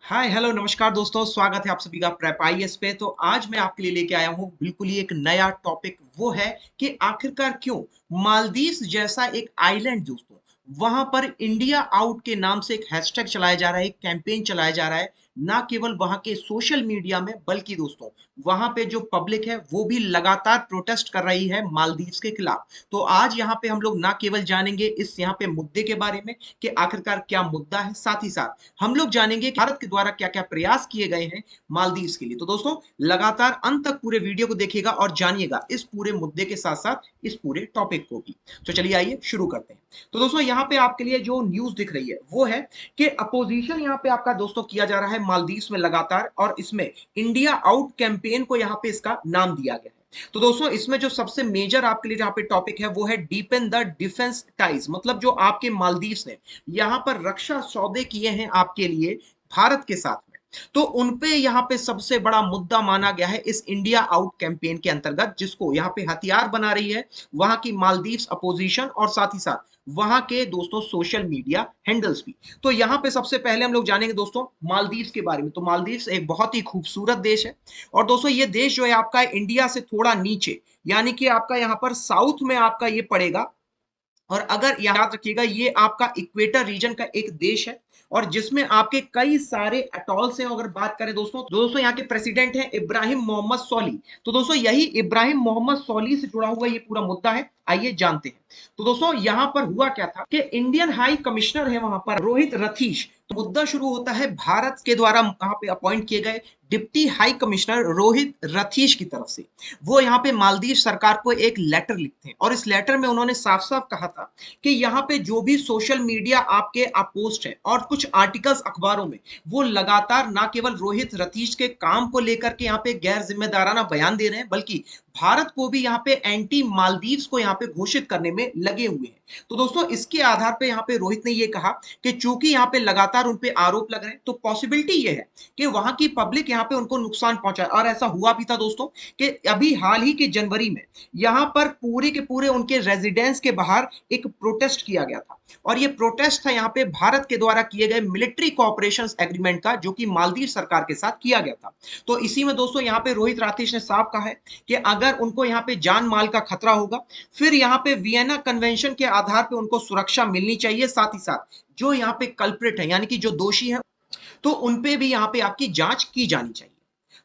Hi hello नमस्कार दोस्तों, स्वागत है आप सभी का प्रेप आईएएस पे। तो आज मैं आपके लिए लेके आया हूँ बिल्कुल ही एक नया टॉपिक। वो है कि आखिरकार क्यों मालदीव्स जैसा एक आइलैंड दोस्तों, वहां पर इंडिया आउट के नाम से एक हैशटैग चलाया जा रहा है, एक कैंपेन चलाया जा रहा है। ना केवल वहां के सोशल मीडिया में बल्कि दोस्तों वहां पे जो पब्लिक है वो भी लगातार प्रोटेस्ट कर रही है मालदीव्स के खिलाफ। तो आज यहाँ पे हम लोग ना केवल जानेंगे इस यहाँ पे मुद्दे के बारे में कि आखिरकार क्या मुद्दा है, साथ ही साथ हम लोग जानेंगे कि भारत के द्वारा क्या-क्या प्रयास किए गए हैं मालदीव्स के लिए। तो दोस्तों लगातार अंत तक पूरे वीडियो को देखिएगा और जानिएगा इस पूरे मुद्दे के साथ-साथ इस पूरे टॉपिक को भी। तो चलिए आइए शुरू करते हैं। तो दोस्तों यहाँ पे आपके लिए जो न्यूज़ दिख रही है वो है कि अपोजिशन यहाँ पे आपका दोस्तों किया जा रहा है मालदीव्स में लगातार, और इसमें इंडिया आउट कैंपेन को यहाँ पे इसका नाम दिया गया है। तो दोस्तों इसमें जो सबसे मेजर आपके लिए जहाँ पे टॉपिक है वो है डीपेन द डिफेंस टाइज, मतलब जो आपके मालदीव्स ने यहाँ पर रक्षा सौदे किए हैं आपके लिए भारत के साथ में, तो उनपे यहाँ पे सबसे बड़ा मुद्दा माना गया है इस इंडिया आउट कैंपेन के अंतर्गत, जिसको यहाँ पे हथियार बना रही है वहां की मालदीव्स अपोजिशन और साथ ही साथ वहां के दोस्तों सोशल मीडिया हैंडल्स भी। तो यहाँ पे सबसे पहले हम लोग जानेंगे दोस्तों मालदीव्स के बारे में। तो मालदीव्स एक बहुत ही खूबसूरत देश है, और दोस्तों ये देश जो है आपका इंडिया से थोड़ा नीचे, यानी कि आपका यहाँ पर साउथ में आपका ये पड़ेगा। और अगर याद रखिएगा ये आपका इक्वेटर रीजन का एक देश है, और जिसमें आपके कई सारे अटॉल्स हैं। अगर बात करें दोस्तों, दोस्तों यहाँ के प्रेसिडेंट हैं इब्राहिम मोहम्मद सोली। तो दोस्तों यही इब्राहिम मोहम्मद सोली से जुड़ा हुआ ये पूरा मुद्दा है, आइए जानते हैं। तो दोस्तों यहाँ पर हुआ क्या था कि इंडियन हाई कमिश्नर है वहां पर रोहित रथीश। तो मुद्दा शुरू होता है भारत के द्वारा वहां पे अपॉइंट किए गए डिप्टी हाई कमिश्नर रोहित रथीश की तरफ से। वो यहाँ पे मालदीव सरकार को एक लेटर लिखते हैं, और इस लेटर में उन्होंने साफ साफ कहा था कि यहाँ पे जो भी सोशल मीडिया आपके पोस्ट है और कुछ आर्टिकल्स अखबारों में, वो लगातार ना केवल रोहित रतीश के काम को लेकर के यहाँ पे गैर जिम्मेदाराना बयान दे रहे हैं, बल्कि भारत को भी यहाँ पे एंटी मालदीव्स को यहाँ पे घोषित करने में लगे हुए हैं। तो दोस्तों इसके आधार पे यहाँ पे रोहित ने ये कहा कि चूंकि यहाँ पे लगातार उन पे आरोप लग रहे हैं, तो पॉसिबिलिटी ये है कि वहां की पब्लिक यहाँ पे उनको नुकसान पहुंचाए। और ऐसा हुआ भी था दोस्तों कि अभी हाल ही के जनवरी में यहाँ पर पूरे के पूरे उनके रेजिडेंस के बाहर एक प्रोटेस्ट किया गया था, और ये प्रोटेस्ट था यहाँ पे भारत के द्वारा किए गए मिलिट्री कोऑपरेशन एग्रीमेंट का, जो कि मालदीव सरकार के साथ किया गया था। तो इसी में दोस्तों यहाँ पे रोहित राठौर ने साफ कहा है कि अगर उनको यहाँ पे जान माल का खतरा होगा, फिर यहाँ पे वियना कन्वेंशन के आधार पे उनको सुरक्षा मिलनी चाहिए। साथ ही साथ जो यहाँ पे कल्प्रिट है, यानी कि जो दोषी है, तो उनपे भी यहाँ पे आपकी जांच की जानी चाहिए।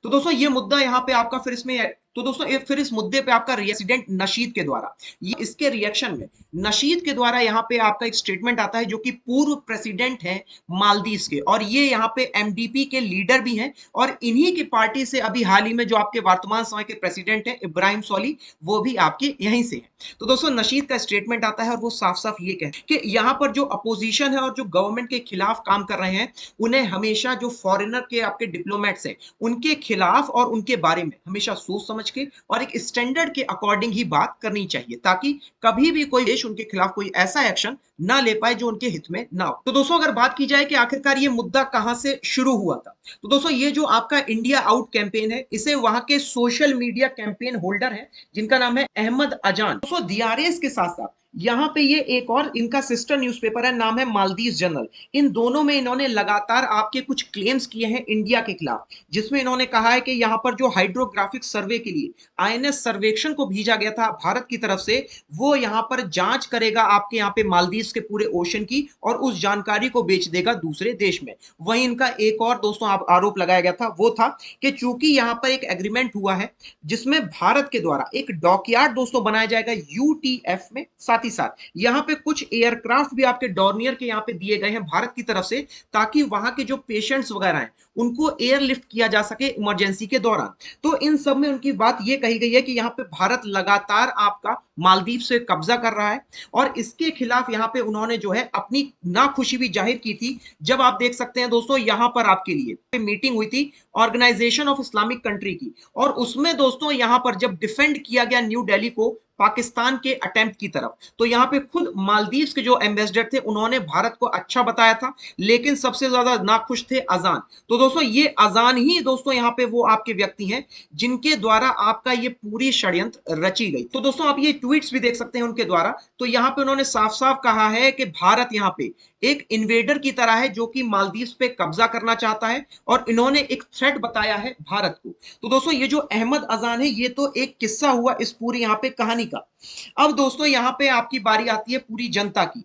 तो दोस्तों ये मुद्दा यहाँ पे आपका फिर इसमें, तो दोस्तों फिर इस मुद्दे पे आपका रेसिडेंट नशीद के द्वारा, ये इसके रिएक्शन में नशीद के द्वारा यहाँ पे आपका एक स्टेटमेंट आता है, जो कि पूर्व प्रेसिडेंट हैं मालदीव्स के, और ये यहाँ पे एमडीपी के लीडर भी हैं, और इन्हीं की पार्टी से अभी हाल ही में जो आपके वर्तमान समय के प्रेसिडेंट हैं इब्राहिम सोली, वो भी आपके यहीं से हैं। तो दोस्तों नशीद का स्टेटमेंट आता है, और वो साफ साफ ये कहते हैं कि यहाँ पर जो अपोजिशन है और जो गवर्नमेंट के खिलाफ काम कर रहे हैं, उन्हें हमेशा जो फॉरेनर के आपके डिप्लोमेट्स हैं उनके खिलाफ और उनके बारे में हमेशा सोच समझ के और एक स्टैंडर्ड के अकॉर्डिंग ही बात करनी चाहिए, ताकि कभी भी कोई देश उनके खिलाफ कोई ऐसा एक्शन ना ले पाए जो उनके हित में ना हो। तो दोस्तों अगर बात की जाए कि आखिरकार ये मुद्दा कहां से शुरू हुआ था, तो दोस्तों ये जो आपका इंडिया आउट कैंपेन है, इसे वहां के सोशल मीडिया कैंपेन होल्डर है जिनका नाम है अहमद अजान। दोस्तों डीआरएस के साथ साथ यहाँ पे ये एक और इनका सिस्टर न्यूज़पेपर है, नाम है मालदीव जर्नल। इन दोनों में इन्होंने लगातार आपके कुछ क्लेम्स किए हैं इंडिया के खिलाफ, जिसमें इन्होंने कहा है कि यहाँ पर जो हाइड्रोग्राफिक सर्वे के लिए आईएनएस सर्वेक्षण को भेजा गया था भारत की तरफ से, वो यहाँ पर जांच करेगा आपके यहाँ पे मालदीव के पूरे ओशन की, और उस जानकारी को बेच देगा दूसरे देश में। वहीं इनका एक और दोस्तों आरोप लगाया गया था, वो था कि चूंकि यहाँ पर एक एग्रीमेंट हुआ है जिसमें भारत के द्वारा एक डॉकयार्ड दोस्तों बनाया जाएगा यूटीएफ में, साथ ही साथ यहाँ पे कुछ एयरक्राफ्ट भी आपके डॉर्नियर के यहाँ पे दिए गए हैं भारत की तरफ से, ताकि वहां के जो पेशेंट्स वगैरह हैं उनको एयरलिफ्ट किया जा सके इमरजेंसी के दौरान। तो इन सब में उनकी बात ये कही गई है कि यहाँ पे भारत लगातार आपका मालदीव से कब्जा कर रहा है, और इसके खिलाफ यहाँ पे उन्होंने जो है अपनी नाखुशी भी जाहिर की थी। जब आप देख सकते हैं दोस्तों यहाँ पर आपके लिए मीटिंग हुई थी ऑर्गेनाइजेशन ऑफ इस्लामिक कंट्री की, और उसमें दोस्तों यहाँ पर जब डिफेंड किया गया न्यू दिल्ली को पाकिस्तान के अटेम्प्ट की तरफ। तो यहाँ पे खुद मालदीव्स के जो एम्बेसडर थे उन्होंने भारत को अच्छा बताया था, लेकिन सबसे ज्यादा नाखुश थे अजान। तो दोस्तों ये अजान ही दोस्तों यहाँ पे वो आपके व्यक्ति हैं जिनके द्वारा आपका ये पूरी षड्यंत्र रची गई। तो दोस्तों आप ये ट्वीट्स भी देख सकते हैं उनके द्वारा। तो यहाँ पे उन्होंने साफ साफ कहा है कि भारत यहाँ पे एक इन्वेडर की तरह है जो कि मालदीव्स पे कब्जा करना चाहता है, और इन्होंने एक थ्रेट बताया है भारत को। तो दोस्तों ये जो अहमद अजान है ये तो एक किस्सा हुआ इस पूरी यहाँ पे कहानी का। अब दोस्तों यहाँ पे आपकी बारी आती है पूरी जनता की।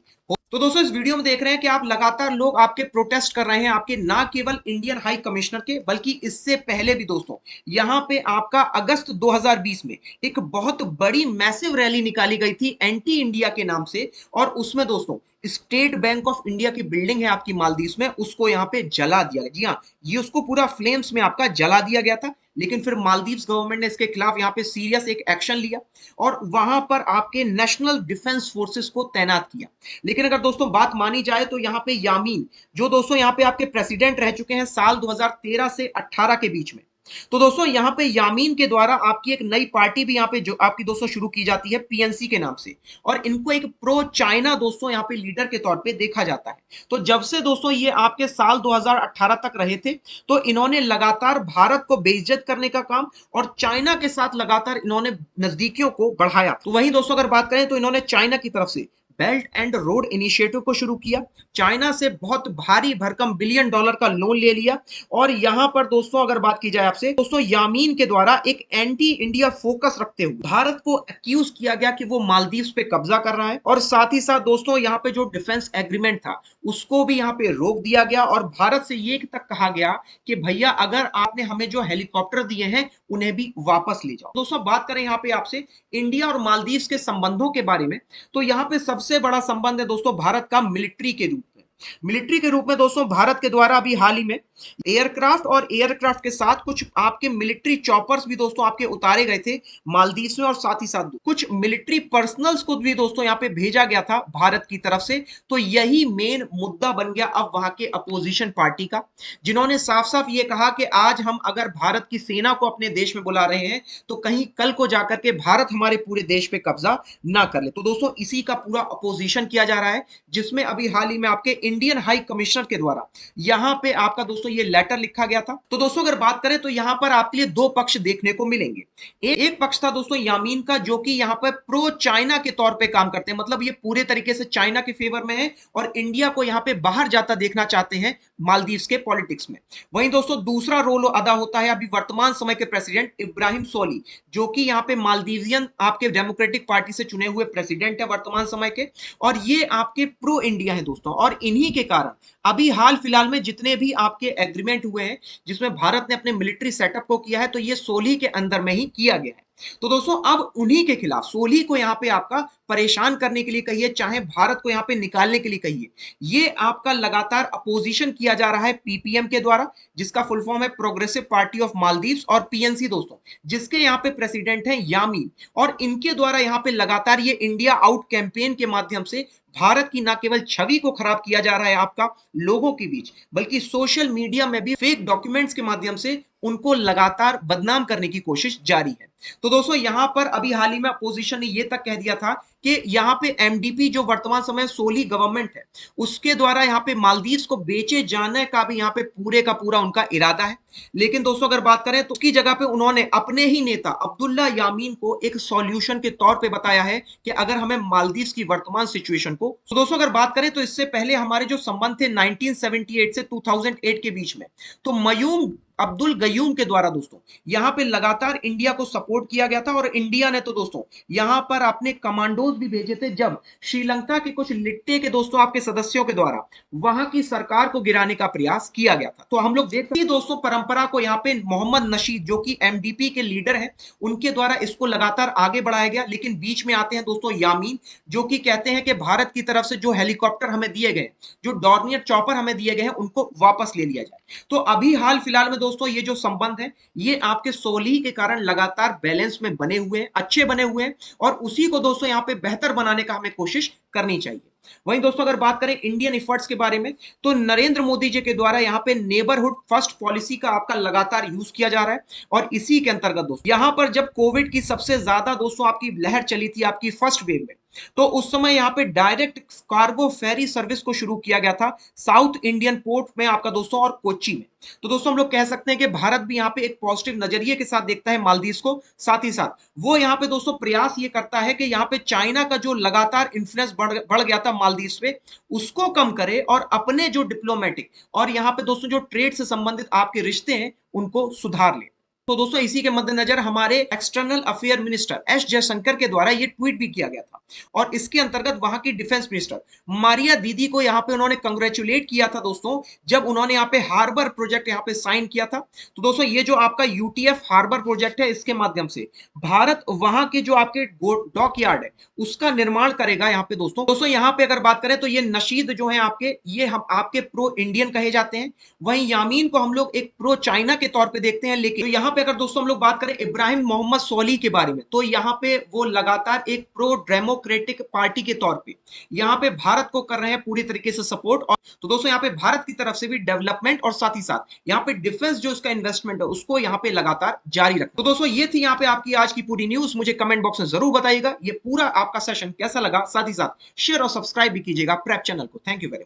तो दोस्तों इस वीडियो में देख रहे हैं कि आप लगातार लोग आपके प्रोटेस्ट कर रहे हैं, आपके ना केवल इंडियन हाई कमिश्नर के बल्कि इससे पहले भी दोस्तों यहां पे आपका अगस्त 2020 में एक बहुत बड़ी मैसिव रैली निकाली गई थी एंटी इंडिया के नाम से, और उसमें दोस्तों स्टेट बैंक ऑफ इंडिया की बिल्डिंग है आपकी मालदीव्स में, उसको यहाँ पे जला दिया गया। जी हाँ, ये उसको पूरा फ्लेम्स में आपका जला दिया गया था, लेकिन फिर मालदीव्स गवर्नमेंट ने इसके खिलाफ यहाँ पे सीरियस एक एक्शन लिया और वहां पर आपके नेशनल डिफेंस फोर्सेस को तैनात किया। लेकिन अगर दोस्तों बात मानी जाए तो यहाँ पे यामीन जो दोस्तों यहाँ पे आपके प्रेसिडेंट रह चुके हैं साल 2013 से 18 के बीच में, तो दोस्तों यहाँ पे यामीन के द्वारा आपकी एक नई पार्टी भी यहाँ पे जो आपकी दोस्तों शुरू की जाती है पीएनसी के नाम से, और इनको एक प्रो चाइना दोस्तों यहाँ पे लीडर के तौर पे देखा जाता है। तो जब से दोस्तों ये आपके साल 2018 तक रहे थे तो इन्होंने लगातार भारत को बेइज्जत करने का काम और चाइना के साथ लगातार इन्होंने नजदीकियों को बढ़ाया। तो वहीं दोस्तों अगर बात करें तो इन्होंने चाइना की तरफ से बेल्ट एंड रोड इनिशिएटिव को शुरू किया, चाइना से बहुत भारी भरकम बिलियन डॉलर का लोन ले लिया, और यहां पर दोस्तों अगर बात की जाए आपसे दोस्तों यामीन के द्वारा एक एंटी इंडिया फोकस रखते हुए भारत को एक्यूज किया गया कि वो मालदीव्स पे कब्जा कर रहा है, और साथ ही साथ दोस्तों यहाँ पे जो डिफेंस एग्रीमेंट था उसको भी यहाँ पे रोक दिया गया, और भारत से ये तक कहा गया कि भैया अगर आपने हमें जो हेलीकॉप्टर दिए हैं उन्हें भी वापस ले जाओ। दोस्तों बात करें यहाँ पे आपसे इंडिया और मालदीव्स के संबंधों के बारे में, तो यहाँ पे सबसे बड़ा संबंध है दोस्तों भारत का मिलिट्री के रूप में। मिलिट्री के रूप में दोस्तों भारत के द्वारा अभी हाल ही में एयरक्राफ्ट और एयरक्राफ्ट के साथ कुछ आपके मिलिट्री चॉपर्स भी दोस्तों आपके उतारे गए थे मालदीव्स में, और साथ ही साथ कुछ मिलिट्री पर्सनल्स को भी दोस्तों यहाँ पे भेजा गया था भारत की तरफ से। तो यही मेन मुद्दा बन गया अब वहां के अपोजिशन पार्टी का, जिन्होंने साफ साफ ये कहा कि आज हम अगर भारत की सेना को अपने देश में बुला रहे हैं तो कहीं कल को जाकर के भारत हमारे पूरे देश पे कब्जा ना कर ले। तो दोस्तों इसी का पूरा अपोजिशन किया जा रहा है, जिसमें अभी हाल ही में आपके इंडियन हाई कमिश्नर के द्वारा यहां पे आपका दोस्तों ये लेटर लिखा गया था। तो दोस्तों अगर बात करें तो यहां पर आपके लिए दो पक्ष देखने को मिलेंगे। एक पक्ष था दोस्तों यामीन का जो कि यहां पर प्रो चाइना के तौर पे काम करते हैं, मतलब ये पूरे तरीके से चाइना के फेवर में है और इंडिया को यहां पे बाहर जाता देखना चाहते हैं मालदीव्स के पॉलिटिक्स में। वहीं दोस्तों दूसरा रोल अदा होता है अभी वर्तमान समय के प्रेसिडेंट इब्राहिम सोली, जो कि यहाँ पे मालदीवियन आपके डेमोक्रेटिक पार्टी से चुने हुए प्रेसिडेंट है वर्तमान समय के, और ये आपके प्रो इंडिया है दोस्तों। और इन्हीं के कारण अभी हाल फिलहाल में जितने भी आपके एग्रीमेंट हुए हैं जिसमें भारत ने अपने मिलिट्री सेटअप को किया है तो ये सोली के अंदर में ही किया गया है। तो दोस्तों अब उन्हीं के खिलाफ सोली को यहाँ पे आपका परेशान करने के लिए कहिए चाहे भारत को यहाँ पे निकालने के लिए कहिए, ये आपका लगातार अपोजिशन किया जा रहा है पीपीएम के द्वारा, जिसका फुल फॉर्म है प्रोग्रेसिव पार्टी ऑफ मालदीव्स, और पीएनसी दोस्तों जिसके यहाँ पे प्रेसिडेंट हैं यामीन, और इनके द्वारा यहाँ पे लगातार ये इंडिया आउट कैंपेन के माध्यम से भारत की न केवल छवि को खराब किया जा रहा है आपका लोगों के बीच, बल्कि सोशल मीडिया में भी फेक डॉक्यूमेंट्स के माध्यम से उनको लगातार बदनाम करने की कोशिश जारी है। तो दोस्तों यहां पर अभी हाल ही में अपोजिशन ने यह तक कह दिया था कि यहां पे एमडीपी जो वर्तमान समय सोली गवर्नमेंट है उसके द्वारा यहां पे मालदीव्स को बेचे जाने का भी यहां पे पूरे का पूरा उनका इरादा है। लेकिन दोस्तों अगर बात करें तो की जगह पे उन्होंने अपने ही नेता अब्दुल्ला यामीन को एक सॉल्यूशन के तौर पे बताया है कि अगर हमें मालदीव्स की वर्तमान सिचुएशन को, तो दोस्तों अगर बात करें तो इससे पहले हमारे जो संबंध थे 1978 से 2008 के बीच में, तो मयूम अब्दुल गयूम के द्वारा दोस्तों यहां पे लगातार इंडिया को सपोर्ट किया गया था, और इंडिया ने तो दोस्तों यहां पर अपने कमांडोज भी भेजे थे जब श्रीलंका के कुछ लिट्टे के दोस्तों आपके सदस्यों के द्वारा वहां की सरकार को गिराने का प्रयास किया गया था। तो हम लोग देख सकते हैं दोस्तों परंपरा को यहाँ पे मोहम्मद नशीद जो कि एमडीपी के लीडर है उनके द्वारा इसको लगातार आगे बढ़ाया गया। लेकिन बीच में आते हैं दोस्तों यामीन जो कि कहते हैं कि भारत की तरफ से जो हेलीकॉप्टर हमें दिए गए, जो डॉर्नियर चॉपर हमें दिए गए हैं उनको वापस ले लिया जाए। तो अभी हाल फिलहाल में दोस्तों ये जो संबंध है ये आपके सोली के कारण लगातार बैलेंस में बने हुए हैं, अच्छे बने हुए हैं, और उसी को दोस्तों यहाँ पे बेहतर बनाने का हमें कोशिश करनी चाहिए। वहीं दोस्तों अगर बात करें इंडियन एफर्ट्स के बारे में, तो नरेंद्र मोदी जी के द्वारा यहाँ पे नेबरहुड फर्स्ट पॉलिसी का आपका लगातार यूज किया जा रहा है। और इसी के अंतर्गत दोस्तों यहाँ पर जब कोविड की सबसे ज्यादा दोस्तों आपकी लहर चली थी आपकी फर्स्ट वेव में, तो उस समय यहाँ पे डायरेक्ट कार्गो फेरी सर्विस को शुरू किया गया था साउथ इंडियन पोर्ट में आपका दोस्तों और कोच्चि में। तो दोस्तों हम लोग कह सकते हैं कि भारत भी यहाँ पे एक पॉजिटिव नजरिए के साथ देखता है मालदीव को। साथ ही साथ वो यहाँ पे दोस्तों प्रयास ये करता है कि यहाँ पे चाइना का जो लगातार इन्फ्लुएंस बढ़ गया था मालदीव पे, उसको कम करे और अपने जो डिप्लोमेटिक और यहाँ पे दोस्तों जो ट्रेड से संबंधित आपके रिश्ते हैं उनको सुधार ले। तो दोस्तों इसी के मद्देनजर हमारे external affair minister S Jaishankar के द्वारा ये ट्वीट भी किया गया था। और इसके अंतर्गत वहां की डिफेंस मिनिस्टर मारिया दीदी को यहाँ पे उन्होंने कंग्रेचुलेट किया था दोस्तों, जब उन्होंने यहाँ पे हार्बर प्रोजेक्ट यहाँ पे साइन किया था। तो दोस्तों ये जो आपका यूटीएफ हार्बर प्रोजेक्ट है, इसके माध्यम से भारत वहां के जो आपके डॉक यार्ड है उसका निर्माण करेगा यहाँ पे। दोस्तों यहाँ पे अगर बात करें तो ये नशीद जो है आपके, ये हम आपके प्रो इंडियन कहे जाते हैं। वहीं यामीन को हम लोग एक प्रो चाइना के तौर पे देखते हैं। लेकिन तो यहाँ पे अगर दोस्तों हम लोग बात करें इब्राहिम मोहम्मद सोली के बारे में, तो यहाँ पे वो लगातार एक प्रो डेमोक्रेटिक पार्टी के तौर पे यहाँ पे भारत को कर रहे हैं पूरी तरीके से सपोर्ट। और तो दोस्तों यहाँ पे भारत की तरफ से भी डेवलपमेंट और साथ ही साथ यहाँ पे डिफेंस जो इसका इन्वेस्टमेंट है उसको यहाँ पे लगातार जारी रखें। तो दोस्तों ये थी यहाँ पे आपकी आज की पूरी न्यूज। मुझे कमेंट बॉक्स में जरूर बताइएगा ये पूरा आपका सेशन कैसा लगा। साथ ही साथ शेयर और सब्सक्राइब भी कीजिएगा प्रेप चैनल को। Thank you very much.